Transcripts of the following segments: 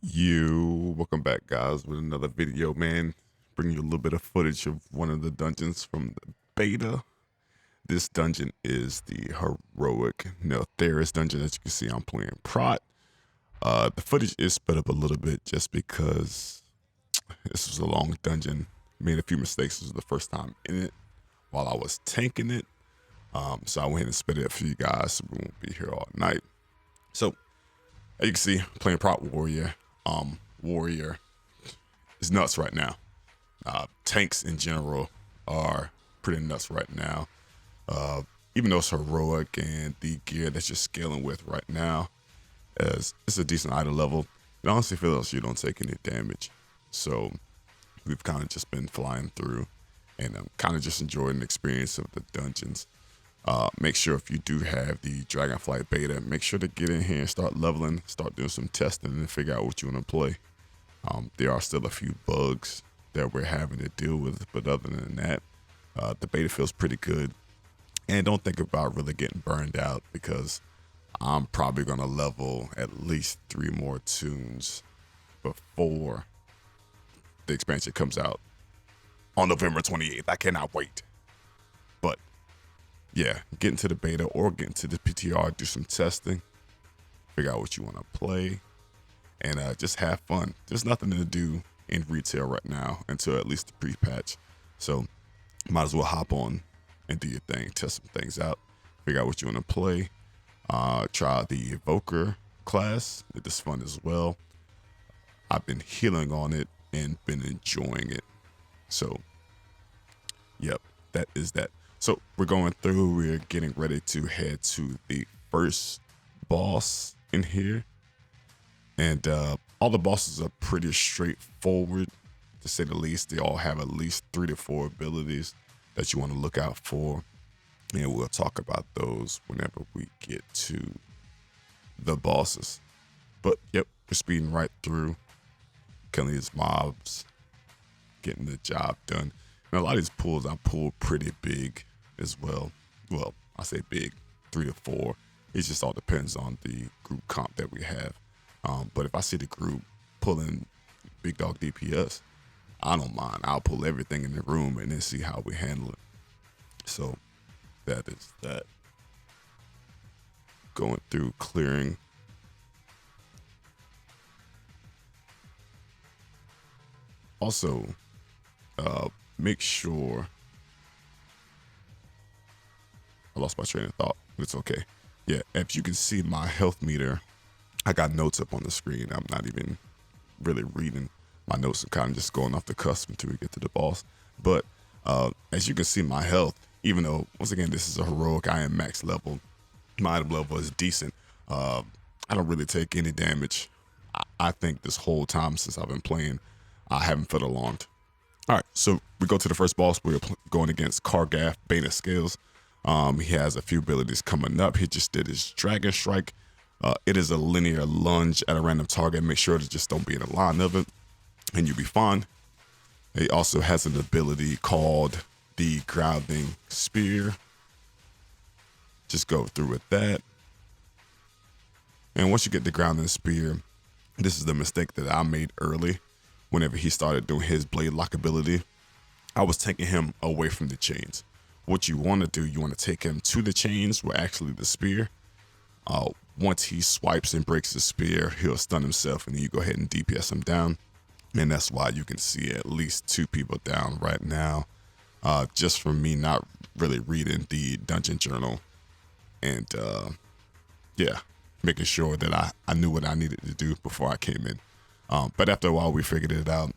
Welcome back, guys, with another video, man. Bring you a little bit of footage of one of the dungeons from the beta. This dungeon is the heroic Neltharus dungeon. As you can see, I'm playing Prot. The footage is sped up a little bit just because this was a long dungeon. Made a few mistakes. This was the first time in it while I was tanking it. So I went ahead and sped it up for you guys, so we won't be here all night. So, as you can see, playing Prot Warrior. Warrior is nuts right now. Tanks in general are pretty nuts right now. Even though it's heroic and the gear that you're scaling with right now, as it's a decent item level, it honestly feels you don't take any damage. So we've kind of just been flying through, and I'm kind of just enjoying the experience of the dungeons. Make sure if you do have the Dragonflight beta, make sure to get in here and start leveling, start doing some testing, and figure out what you want to play. There are still a few bugs that we're having to deal with, but other than that, the beta feels pretty good. And don't think about really getting burned out, because I'm probably going to level at least 3 more tunes before the expansion comes out on November 28th. I cannot wait. But yeah, get into the beta or get into the PTR, do some testing, figure out what you want to play, and just have fun. There's nothing to do in retail right now until at least the pre-patch. So might as well hop on and do your thing, test some things out, figure out what you want to play. Try the Evoker class. It is fun as well. I've been healing on it and been enjoying it. So, yep, that is that. So we're going through, we're getting ready to head to the first boss in here. And all the bosses are pretty straightforward, to say the least. They all have at least 3 to 4 abilities that you want to look out for. And we'll talk about those whenever we get to the bosses. But yep, we're speeding right through, killing these mobs, getting the job done. And a lot of these pulls I pull pretty big as well. Well, I say big, 3 to 4. It just all depends on the group comp that we have. But if I see the group pulling big dog DPS, I don't mind. I'll pull everything in the room and then see how we handle it. So that is that. Going through clearing. Also, make sure. I lost my train of thought, but it's okay. Yeah, if you can see my health meter, I got notes up on the screen. I'm not even really reading my notes. I'm kind of just going off the cusp until we get to the boss. But as you can see, my health, even though, once again, this is a heroic, I am max level. My item level is decent. I don't really take any damage. I think this whole time since I've been playing, I haven't felt alarmed. All right, so we go to the first boss. We're going against Kargath, Beta Scales. He has a few abilities coming up. He just did his Dragon Strike. It is a linear lunge at a random target. Make sure to just don't be in the line of it, and you'll be fine. He also has an ability called the Grounding Spear. Just go through with that. And once you get the Grounding Spear, this is the mistake that I made early whenever he started doing his Blade Lock ability. I was taking him away from the chains. What you want to do, you want to take him to the chains where actually the spear. Once he swipes and breaks the spear, he'll stun himself, and then you go ahead and DPS him down. And that's why you can see at least 2 people down right now, just from me not really reading the dungeon journal. And yeah, making sure that I knew what I needed to do before I came in. But after a while, we figured it out,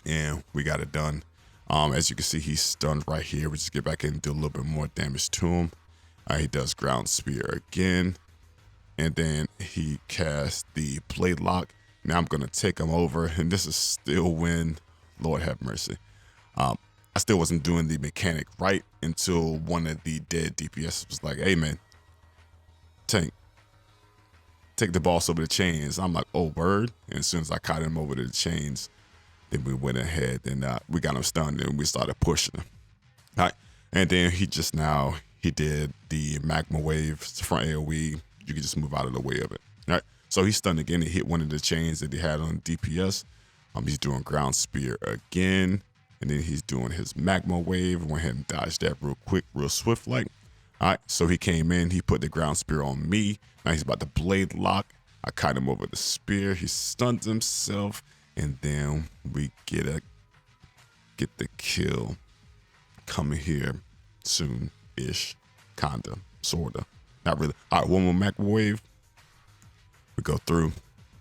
and we got it done. As you can see, he's stunned right here. We just get back in and do a little bit more damage to him. He does Ground Spear again. And then he casts the Blade Lock. Now I'm going to take him over. And this is still when, Lord have mercy. I still wasn't doing the mechanic right until one of the dead DPS was like, hey, man, tank, take the boss over the chains. I'm like, oh, word. And as soon as I caught him over the chains, then we went ahead and we got him stunned and we started pushing him. All right. And then he did the Magma Wave front AoE. You can just move out of the way of it. All right. So he stunned again. He hit one of the chains that he had on DPS. He's doing ground spear again. And then he's doing his magma wave. Went ahead and dodged that real quick, real swift like. All right, so he came in. He put the ground spear on me. Now he's about to blade lock. I caught him over the spear. He stuns himself. And then we get the kill coming here soon-ish. Kinda. Sorta. Not really. All right, one more magma wave. We go through.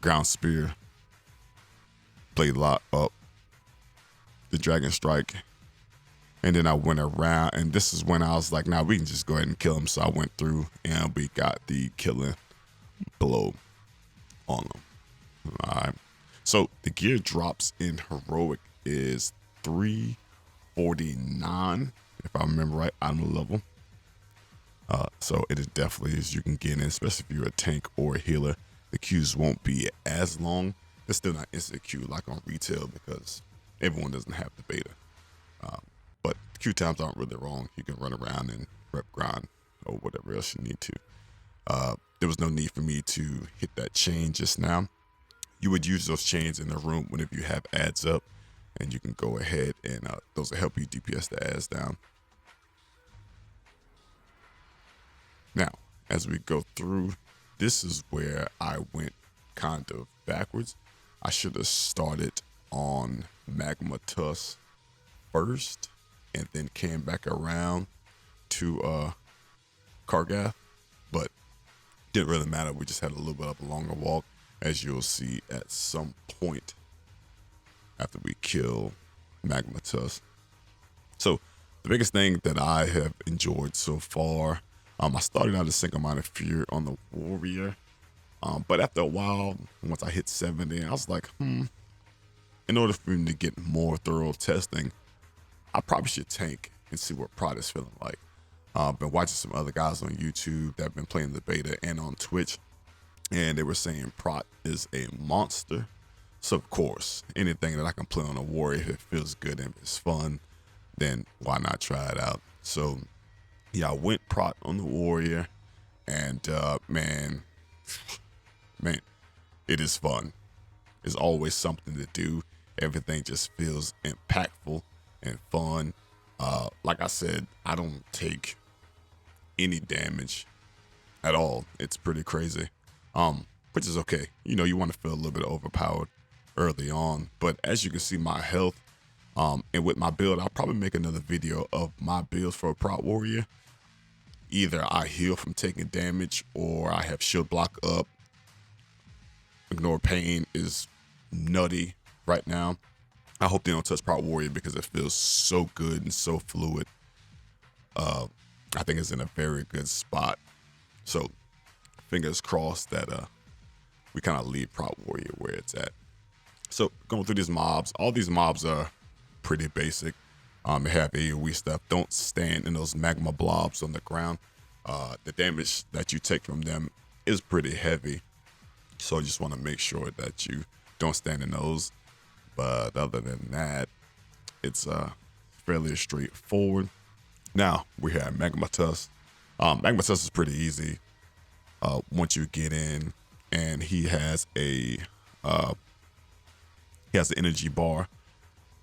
Ground spear. Blade lock up. The dragon strike. And then I went around, and this is when I was like, nah, we can just go ahead and kill him. So I went through, and we got the killing blow on him. All right. So the gear drops in heroic is 349, if I remember right, item level. So it is definitely as you can get in, especially if you're a tank or a healer. The queues won't be as long. It's still not instant queue like on retail because everyone doesn't have the beta. But queue times aren't really wrong. You can run around and rep grind or whatever else you need to. There was no need for me to hit that chain just now. You would use those chains in the room whenever you have ads up, and you can go ahead and those will help you DPS the ads down. Now, as we go through, this is where I went kind of backwards. I should have started on Magma Tusk first and then came back around to Kargath, but didn't really matter. We just had a little bit of a longer walk, as you'll see at some point after we kill Magma Tusk. So the biggest thing that I have enjoyed so far, I started out a single minded fear on the warrior, but after a while, once I hit 70, I was like, in order for me to get more thorough testing, I probably should tank and see what Prot is feeling like. I've been watching some other guys on YouTube that have been playing the beta and on Twitch, and they were saying Prot is a monster. So of course, anything that I can play on a warrior, if it feels good and if it's fun, then why not try it out? So yeah, I went Prot on the warrior, and man, it is fun. It's always something to do. Everything just feels impactful and fun. Like I said, I don't take any damage at all. It's pretty crazy, which is okay. You know, you want to feel a little bit overpowered early on, but as you can see, my health, and with my build, I'll probably make another video of my builds for a Prot warrior. Either I heal from taking damage, or I have shield block up. Ignore pain is nutty right now. I hope they don't touch Prot warrior because it feels so good and so fluid. I think it's in a very good spot. So fingers crossed that we kind of leave Prot warrior where it's at. So going through these mobs, all these mobs are pretty basic. They have AoE stuff. Don't stand in those magma blobs on the ground. The damage that you take from them is pretty heavy. So I just want to make sure that you don't stand in those. But other than that, it's fairly straightforward. Now we have Magma Tusk. Magma Tusk is pretty easy once you get in, and he has an energy bar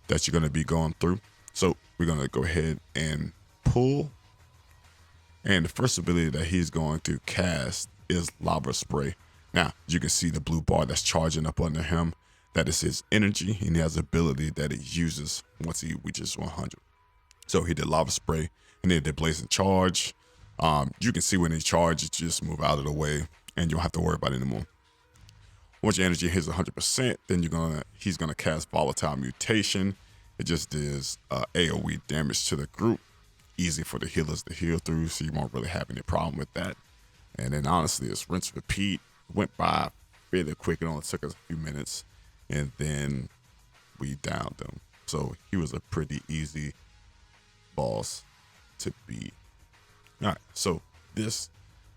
that you're going to be going through. So we're going to go ahead and pull. And the first ability that he's going to cast is Lava Spray. Now, you can see the blue bar that's charging up under him. That is his energy, and he has ability that he uses once he reaches 100. So he did Lava Spray, and then did Blazing Charge. You can see when he charges, just move out of the way, and you don't have to worry about it anymore. Once your energy hits 100%, then he's gonna cast Volatile Mutation. It just does AoE damage to the group. Easy for the healers to heal through, so you won't really have any problem with that. And then honestly, it's rinse repeat. Went by really quick. It only took us a few minutes, and then we downed him. So he was a pretty easy boss to beat. All right, so this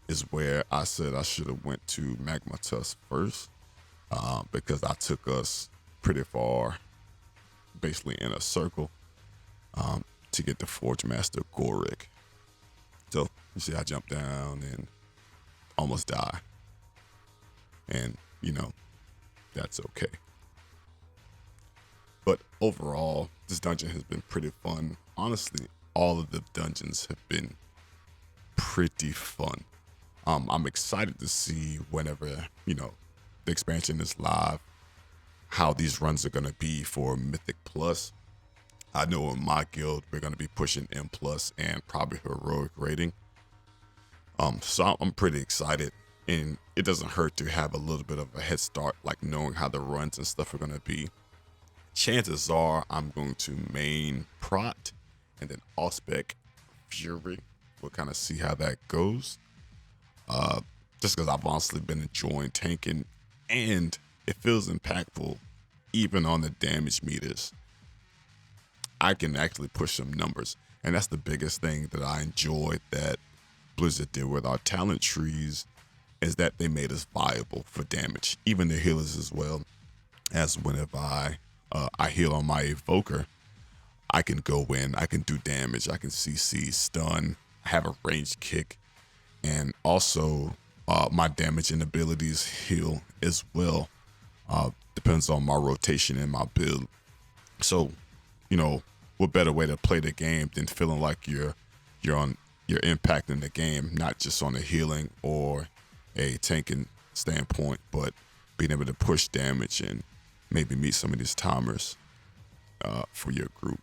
is where I said I should have went to Magma Tusk first, because I took us pretty far, basically in a circle, to get the Forge Master Goric. So you see I jumped down and almost die. and you know, that's okay. But overall, this dungeon has been pretty fun. Honestly, all of the dungeons have been pretty fun. I'm excited to see whenever, you know, the expansion is live, how these runs are going to be for Mythic Plus. I know in my guild, we're going to be pushing M plus and probably heroic rating. So I'm pretty excited, and it doesn't hurt to have a little bit of a head start, like knowing how the runs and stuff are going to be. Chances are I'm going to main Prot and then Auspec Fury. We'll kind of see how that goes. Just because I've honestly been enjoying tanking, and it feels impactful even on the damage meters. I can actually push some numbers, and that's the biggest thing that I enjoyed that Blizzard did with our talent trees, is that they made us viable for damage, even the healers as well. As whenever I heal on my evoker, I can go in, I can do damage, I can CC, stun, have a ranged kick, and also my damage and abilities heal as well. Depends on my rotation and my build. So, you know, what better way to play the game than feeling like you're impacting the game, not just on a healing or a tanking standpoint, but being able to push damage and maybe meet some of these timers for your group.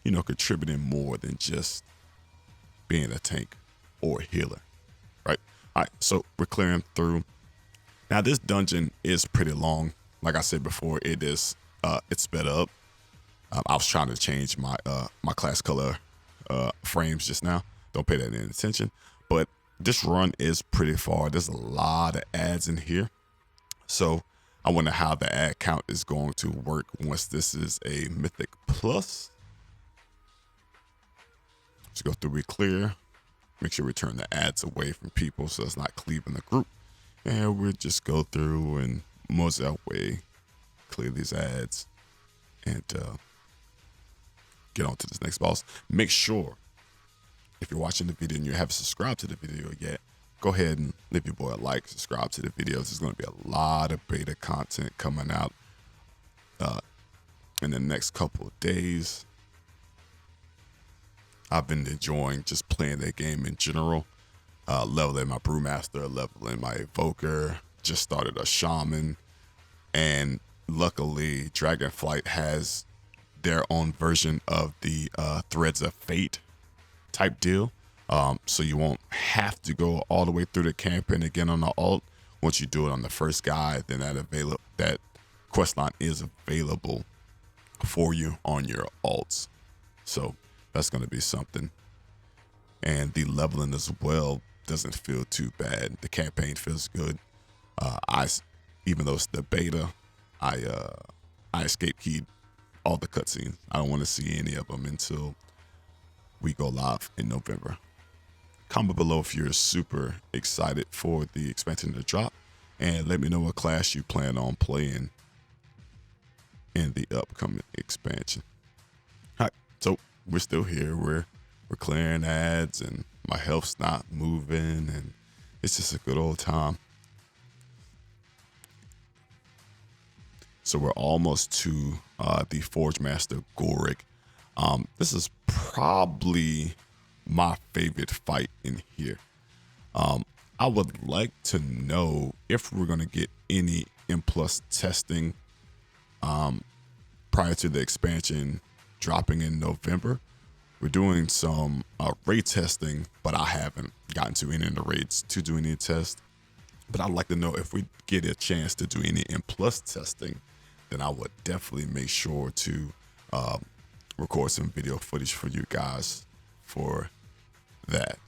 You know, contributing more than just being a tank or a healer, right? All right, so we're clearing through. Now this dungeon is pretty long. Like I said before, it's sped up. I was trying to change my my class color frames just now. Don't pay that any attention. But this run is pretty far. There's a lot of ads in here. So I wonder how the ad count is going to work once this is a Mythic Plus. Let's go through, we clear. Make sure we turn the ads away from people so it's not cleaving the group. And we'll just go through and mosey our way, clear these ads, and get on to this next boss. Make sure, if you're watching the video and you haven't subscribed to the video yet, go ahead and leave your boy a like, subscribe to the videos. There's going to be a lot of beta content coming out in the next couple of days. I've been enjoying just playing that game in general. Leveling my Brewmaster, leveling my Evoker, just started a Shaman, and luckily Dragonflight has their own version of the Threads of Fate type deal. So you won't have to go all the way through the campaign again on the alt. Once you do it on the first guide, then that questline is available for you on your alts. So that's going to be something. And the leveling as well doesn't feel too bad. The campaign feels good. Even though it's the beta, I escape keyed all the cutscenes. I don't want to see any of them until we go live in November. Comment below if you're super excited for the expansion to drop, and let me know what class you plan on playing in the upcoming expansion. All right, so we're still here. We're clearing ads, and my health's not moving, and it's just a good old time. So we're almost to the Forge Master Goric. This is probably my favorite fight in here. I would like to know if we're going to get any M+ testing prior to the expansion dropping in November. We're doing some raid testing, but I haven't gotten to any of the raids to do any tests. But I'd like to know if we get a chance to do any M+ testing, then I would definitely make sure to record some video footage for you guys for that.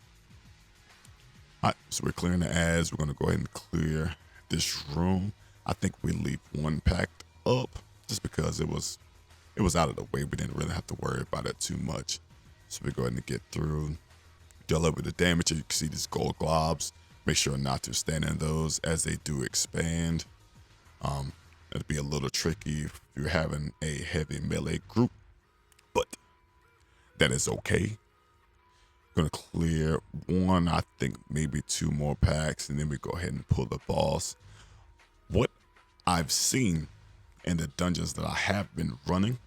All right, so we're clearing the ads. We're going to go ahead and clear this room. I think we leave one packed up just because it was out of the way. We didn't really have to worry about it too much. So we go ahead and get through, do a little bit of damage. You can see these gold globs. Make sure not to stand in those as they do expand. It'll be a little tricky if you're having a heavy melee group, but that is okay. Gonna clear one, I think maybe two more packs, and then we go ahead and pull the boss. What I've seen in the dungeons that I have been running,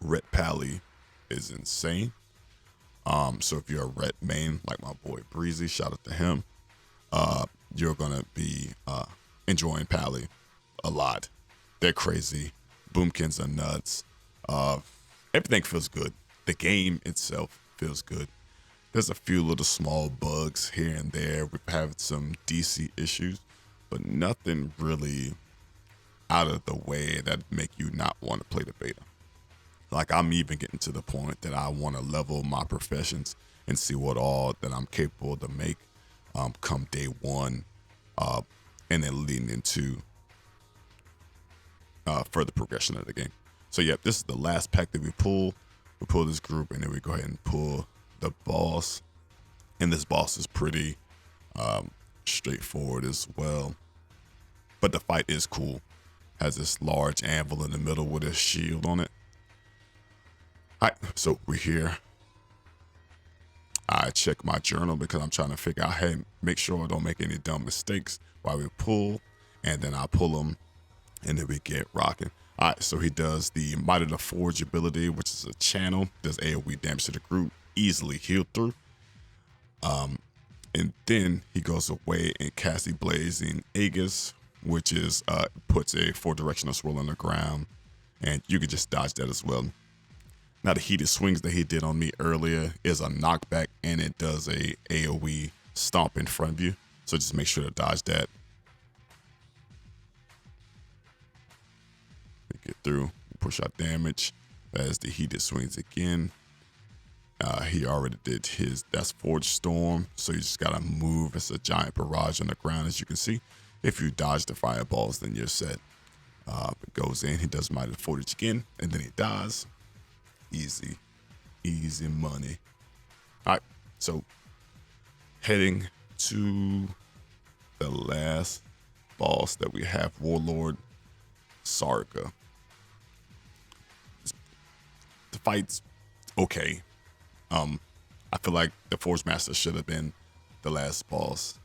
Red Pally is insane. So if you're a red main, like my boy Breezy, shout out to him, you're gonna be enjoying Pally a lot. They're crazy. Boomkins are nuts. Everything feels good. The game itself feels good. There's a few little small bugs here and there. We've had some DC issues, but nothing really out of the way that make you not want to play the beta. Like, I'm even getting to the point that I want to level my professions and see what all that I'm capable to make come day one, and then leading into further progression of the game. So yeah, this is the last pack that we pull. We pull this group, and then we go ahead and pull the boss. And this boss is pretty straightforward as well. But the fight is cool. Has this large anvil in the middle with a shield on it. All right, so we're here. I check my journal because I'm trying to figure out, hey, make sure I don't make any dumb mistakes while we pull. And then I pull them, and then we get rocking. All right, so he does the Might of the Forge ability, which is a channel. Does AoE damage to the group, easily healed through. And then he goes away and casts the Blazing Aegis, which is puts a 4-directional swirl on the ground, and you can just dodge that as well. Now, the heated swings that he did on me earlier is a knockback, and it does a AoE stomp in front of you. So just make sure to dodge that. Get through, push out damage. As the heated swings again. He already did his, that's Forge Storm. So you just gotta move. It's a giant barrage on the ground, as you can see. If you dodge the fireballs, then you're set. It goes in, he does Might of the Forge again, and then he dies. Easy, easy money. All right, so heading to the last boss that we have, Warlord Sarga. The fight's okay. I feel like the Forge Master should have been the last boss,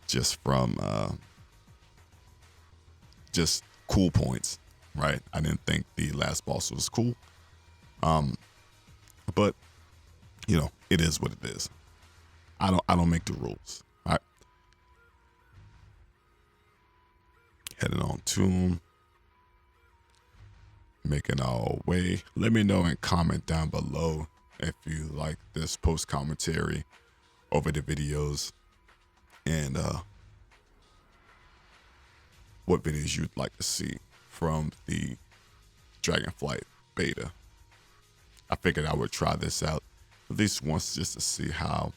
just from just cool points, right? I didn't think the last boss was cool. But you know, it is what it is. I don't make the rules. All right. Heading on to him. Making our way. Let me know and comment down below if you like this post commentary over the videos, and what videos you'd like to see from the Dragonflight beta. I figured I would try this out at least once just to see how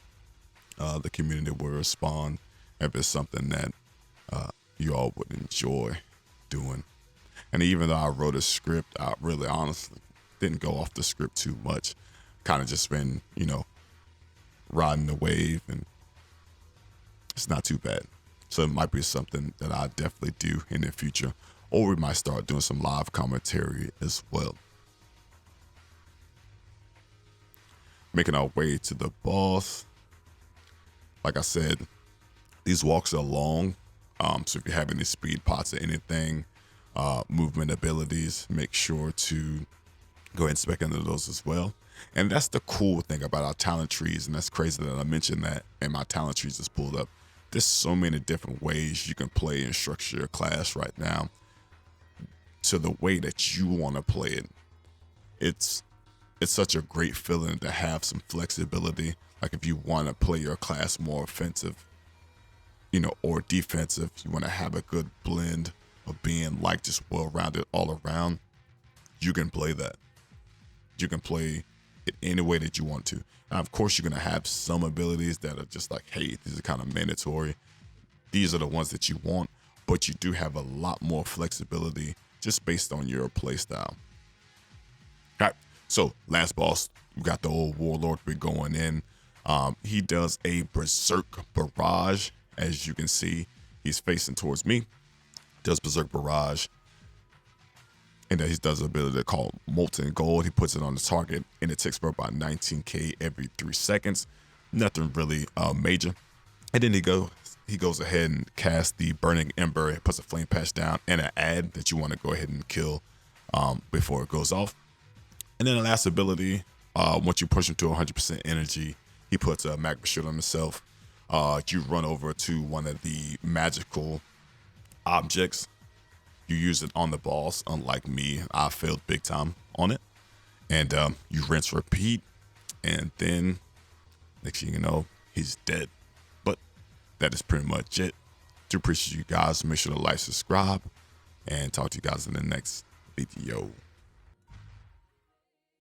the community will respond, if it's something that you all would enjoy doing. And even though I wrote a script, I really honestly didn't go off the script too much. Kind of just been, you know, riding the wave, and it's not too bad. So it might be something that I definitely do in the future, or we might start doing some live commentary as well. Making our way to the boss. Like I said, these walks are long. So if you have any speed pots or anything, movement abilities, make sure to go ahead and spec into those as well. And that's the cool thing about our talent trees, and that's crazy that I mentioned that, and my talent trees is pulled up. There's so many different ways you can play and structure your class right now to the way that you want to play it. It's such a great feeling to have some flexibility. Like if you want to play your class more offensive, you know, or defensive, you want to have a good blend of being like just well-rounded all around, you can play that. You can play it any way that you want to. Now, of course, you're going to have some abilities that are just like, hey, these are kind of mandatory. These are the ones that you want, but you do have a lot more flexibility just based on your play style. All right, so last boss, we got the old Warlord. We're going in. He does a Berserk Barrage. As you can see, he's facing towards me. Does Berserk Barrage. And then he does an ability called Molten Gold. He puts it on the target, and it takes for about 19k every 3 seconds. Nothing really major. And then he goes he goes ahead and casts the Burning Ember. It puts a flame patch down and an ad that you want to go ahead and kill before it goes off. And then the last ability, once you push him to 100% energy, he puts a magma shield on himself. You run over to one of the magical objects. You use it on the boss. Unlike me, I failed big time on it. And you rinse, repeat, and then next thing you know, he's dead. But that is pretty much it. Do appreciate you guys. Make sure to like, subscribe, and talk to you guys in the next video.